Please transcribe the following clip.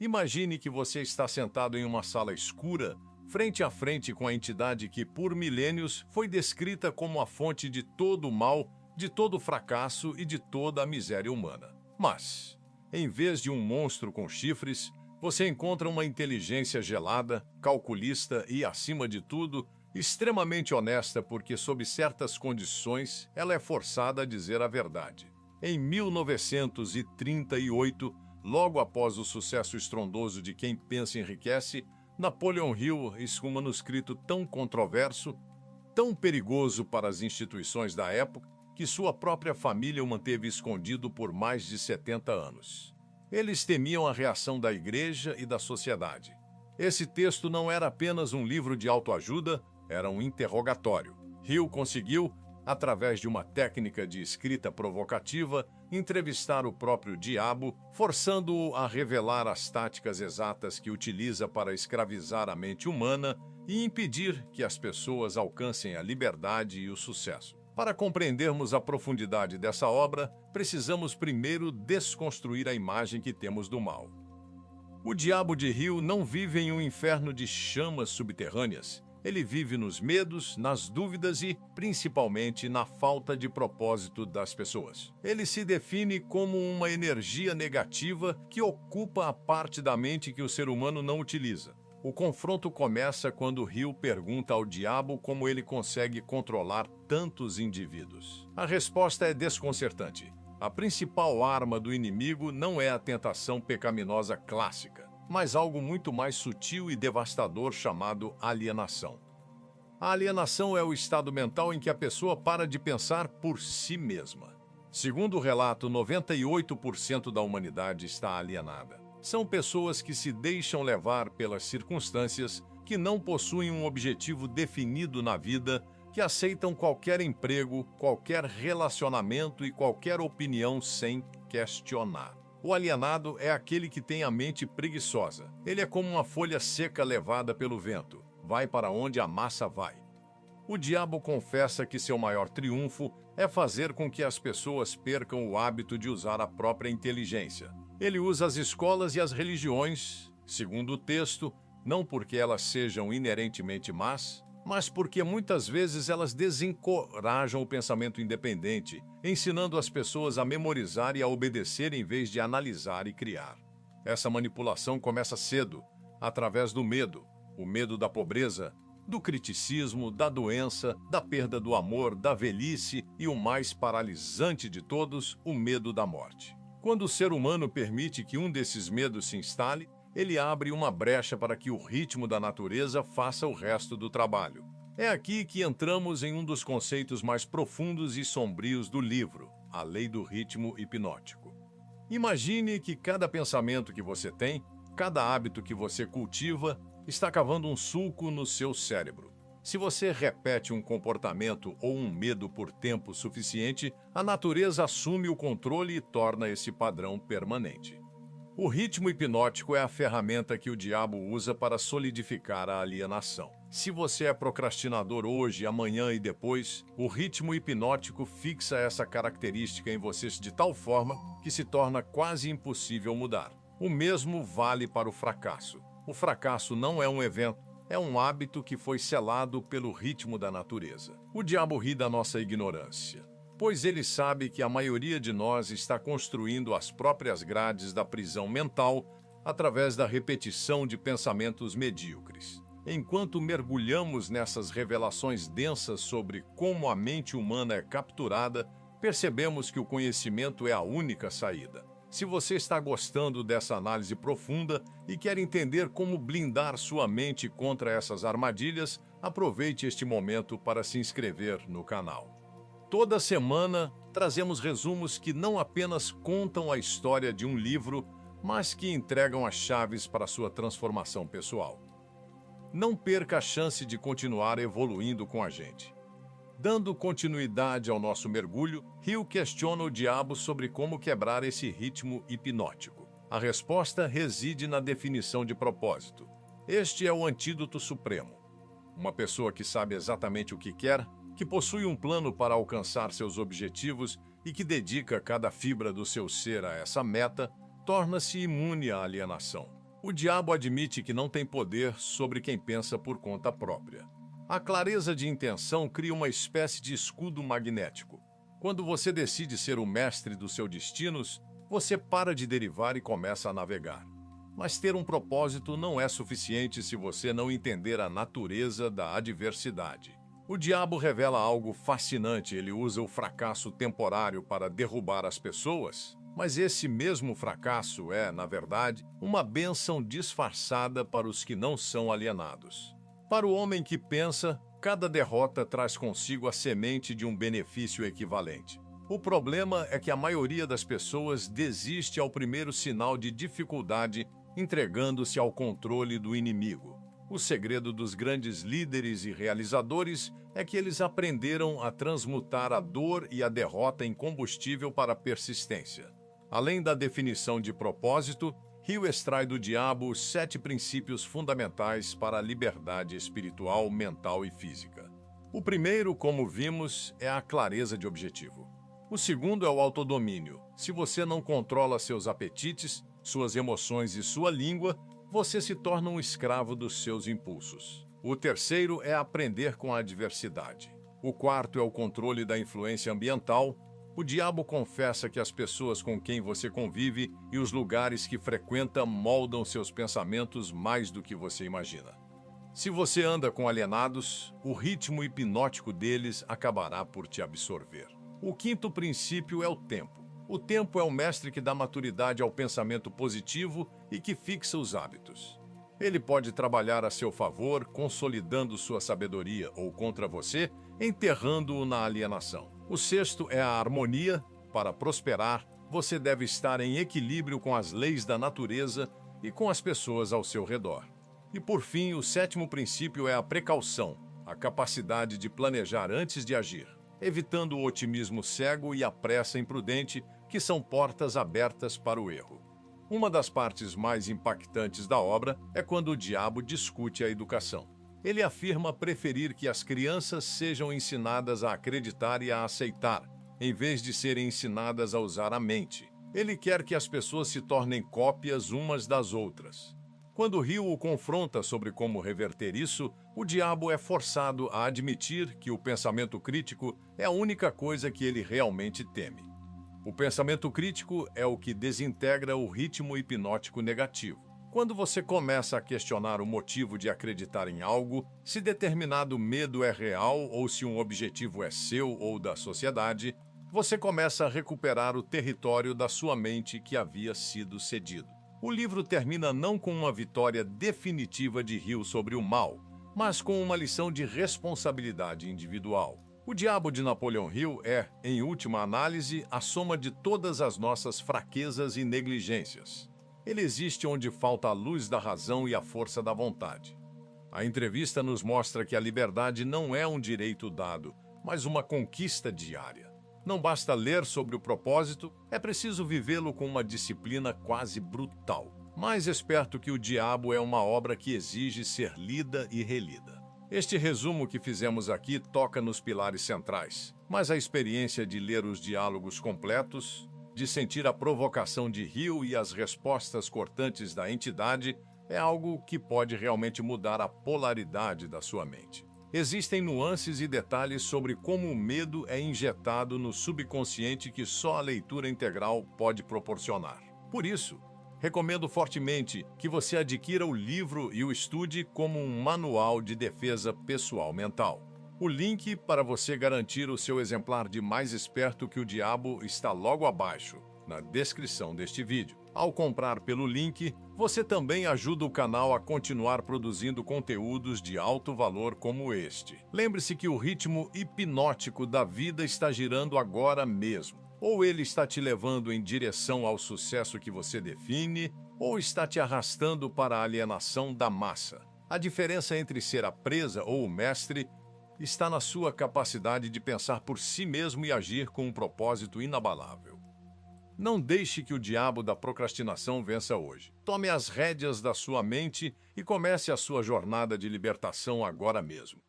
Imagine que você está sentado em uma sala escura, frente a frente com a entidade que, por milênios, foi descrita como a fonte de todo o mal, de todo o fracasso e de toda a miséria humana. Mas, em vez de um monstro com chifres, você encontra uma inteligência gelada, calculista e, acima de tudo, extremamente honesta porque, sob certas condições, ela é forçada a dizer a verdade. Em 1938, logo após o sucesso estrondoso de Quem Pensa Enriquece, Napoleon Hill, em um manuscrito tão controverso, tão perigoso para as instituições da época, que sua própria família o manteve escondido por mais de 70 anos. Eles temiam a reação da igreja e da sociedade. Esse texto não era apenas um livro de autoajuda, era um interrogatório. Hill conseguiu, através de uma técnica de escrita provocativa, entrevistar o próprio diabo, forçando-o a revelar as táticas exatas que utiliza para escravizar a mente humana e impedir que as pessoas alcancem a liberdade e o sucesso. Para compreendermos a profundidade dessa obra, precisamos primeiro desconstruir a imagem que temos do mal. O diabo de Hill não vive em um inferno de chamas subterrâneas. Ele vive nos medos, nas dúvidas e, principalmente, na falta de propósito das pessoas. Ele se define como uma energia negativa que ocupa a parte da mente que o ser humano não utiliza. O confronto começa quando Hill pergunta ao diabo como ele consegue controlar tantos indivíduos. A resposta é desconcertante. A principal arma do inimigo não é a tentação pecaminosa clássica, mas algo muito mais sutil e devastador chamado alienação. A alienação é o estado mental em que a pessoa para de pensar por si mesma. Segundo o relato, 98% da humanidade está alienada. São pessoas que se deixam levar pelas circunstâncias, que não possuem um objetivo definido na vida, que aceitam qualquer emprego, qualquer relacionamento e qualquer opinião sem questionar. O alienado é aquele que tem a mente preguiçosa. Ele é como uma folha seca levada pelo vento. Vai para onde a massa vai. O diabo confessa que seu maior triunfo é fazer com que as pessoas percam o hábito de usar a própria inteligência. Ele usa as escolas e as religiões, segundo o texto, não porque elas sejam inerentemente más, mas porque muitas vezes elas desencorajam o pensamento independente, ensinando as pessoas a memorizar e a obedecer em vez de analisar e criar. Essa manipulação começa cedo, através do medo, o medo da pobreza, do criticismo, da doença, da perda do amor, da velhice e o mais paralisante de todos, o medo da morte. Quando o ser humano permite que um desses medos se instale, ele abre uma brecha para que o ritmo da natureza faça o resto do trabalho. É aqui que entramos em um dos conceitos mais profundos e sombrios do livro, a lei do ritmo hipnótico. Imagine que cada pensamento que você tem, cada hábito que você cultiva, está cavando um sulco no seu cérebro. Se você repete um comportamento ou um medo por tempo suficiente, a natureza assume o controle e torna esse padrão permanente. O ritmo hipnótico é a ferramenta que o diabo usa para solidificar a alienação. Se você é procrastinador hoje, amanhã e depois, o ritmo hipnótico fixa essa característica em você de tal forma que se torna quase impossível mudar. O mesmo vale para o fracasso. O fracasso não é um evento, é um hábito que foi selado pelo ritmo da natureza. O diabo ri da nossa ignorância, pois ele sabe que a maioria de nós está construindo as próprias grades da prisão mental através da repetição de pensamentos medíocres. Enquanto mergulhamos nessas revelações densas sobre como a mente humana é capturada, percebemos que o conhecimento é a única saída. Se você está gostando dessa análise profunda e quer entender como blindar sua mente contra essas armadilhas, aproveite este momento para se inscrever no canal. Toda semana, trazemos resumos que não apenas contam a história de um livro, mas que entregam as chaves para sua transformação pessoal. Não perca a chance de continuar evoluindo com a gente. Dando continuidade ao nosso mergulho, Hill questiona o diabo sobre como quebrar esse ritmo hipnótico. A resposta reside na definição de propósito. Este é o antídoto supremo. Uma pessoa que sabe exatamente o que quer, que possui um plano para alcançar seus objetivos e que dedica cada fibra do seu ser a essa meta, torna-se imune à alienação. O diabo admite que não tem poder sobre quem pensa por conta própria. A clareza de intenção cria uma espécie de escudo magnético. Quando você decide ser o mestre dos seus destinos, você para de derivar e começa a navegar. Mas ter um propósito não é suficiente se você não entender a natureza da adversidade. O diabo revela algo fascinante. Ele usa o fracasso temporário para derrubar as pessoas, mas esse mesmo fracasso é, na verdade, uma bênção disfarçada para os que não são alienados. Para o homem que pensa, cada derrota traz consigo a semente de um benefício equivalente. O problema é que a maioria das pessoas desiste ao primeiro sinal de dificuldade, entregando-se ao controle do inimigo. O segredo dos grandes líderes e realizadores é que eles aprenderam a transmutar a dor e a derrota em combustível para a persistência. Além da definição de propósito, Hill extrai do diabo os 7 princípios fundamentais para a liberdade espiritual, mental e física. O primeiro, como vimos, é a clareza de objetivo. O segundo é o autodomínio. Se você não controla seus apetites, suas emoções e sua língua, você se torna um escravo dos seus impulsos. O terceiro é aprender com a adversidade. O quarto é o controle da influência ambiental. O diabo confessa que as pessoas com quem você convive e os lugares que frequenta moldam seus pensamentos mais do que você imagina. Se você anda com alienados, o ritmo hipnótico deles acabará por te absorver. O quinto princípio é o tempo. O tempo é o mestre que dá maturidade ao pensamento positivo e que fixa os hábitos. Ele pode trabalhar a seu favor, consolidando sua sabedoria, ou contra você, enterrando-o na alienação. O sexto é a harmonia. Para prosperar, você deve estar em equilíbrio com as leis da natureza e com as pessoas ao seu redor. E por fim, o sétimo princípio é a precaução, a capacidade de planejar antes de agir, evitando o otimismo cego e a pressa imprudente, que são portas abertas para o erro. Uma das partes mais impactantes da obra é quando o diabo discute a educação. Ele afirma preferir que as crianças sejam ensinadas a acreditar e a aceitar, em vez de serem ensinadas a usar a mente. Ele quer que as pessoas se tornem cópias umas das outras. Quando Hill o confronta sobre como reverter isso, o diabo é forçado a admitir que o pensamento crítico é a única coisa que ele realmente teme. O pensamento crítico é o que desintegra o ritmo hipnótico negativo. Quando você começa a questionar o motivo de acreditar em algo, se determinado medo é real ou se um objetivo é seu ou da sociedade, você começa a recuperar o território da sua mente que havia sido cedido. O livro termina não com uma vitória definitiva de Hill sobre o mal, mas com uma lição de responsabilidade individual. O diabo de Napoleon Hill é, em última análise, a soma de todas as nossas fraquezas e negligências. Ele existe onde falta a luz da razão e a força da vontade. A entrevista nos mostra que a liberdade não é um direito dado, mas uma conquista diária. Não basta ler sobre o propósito, é preciso vivê-lo com uma disciplina quase brutal. Mais esperto que o diabo é uma obra que exige ser lida e relida. Este resumo que fizemos aqui toca nos pilares centrais, mas a experiência de ler os diálogos completos, de sentir a provocação de Hill e as respostas cortantes da entidade, é algo que pode realmente mudar a polaridade da sua mente. Existem nuances e detalhes sobre como o medo é injetado no subconsciente que só a leitura integral pode proporcionar. Por isso, recomendo fortemente que você adquira o livro e o estude como um manual de defesa pessoal mental. O link para você garantir o seu exemplar de Mais Esperto que o Diabo está logo abaixo, na descrição deste vídeo. Ao comprar pelo link, você também ajuda o canal a continuar produzindo conteúdos de alto valor como este. Lembre-se que o ritmo hipnótico da vida está girando agora mesmo. Ou ele está te levando em direção ao sucesso que você define, ou está te arrastando para a alienação da massa. A diferença entre ser a presa ou o mestre está na sua capacidade de pensar por si mesmo e agir com um propósito inabalável. Não deixe que o diabo da procrastinação vença hoje. Tome as rédeas da sua mente e comece a sua jornada de libertação agora mesmo.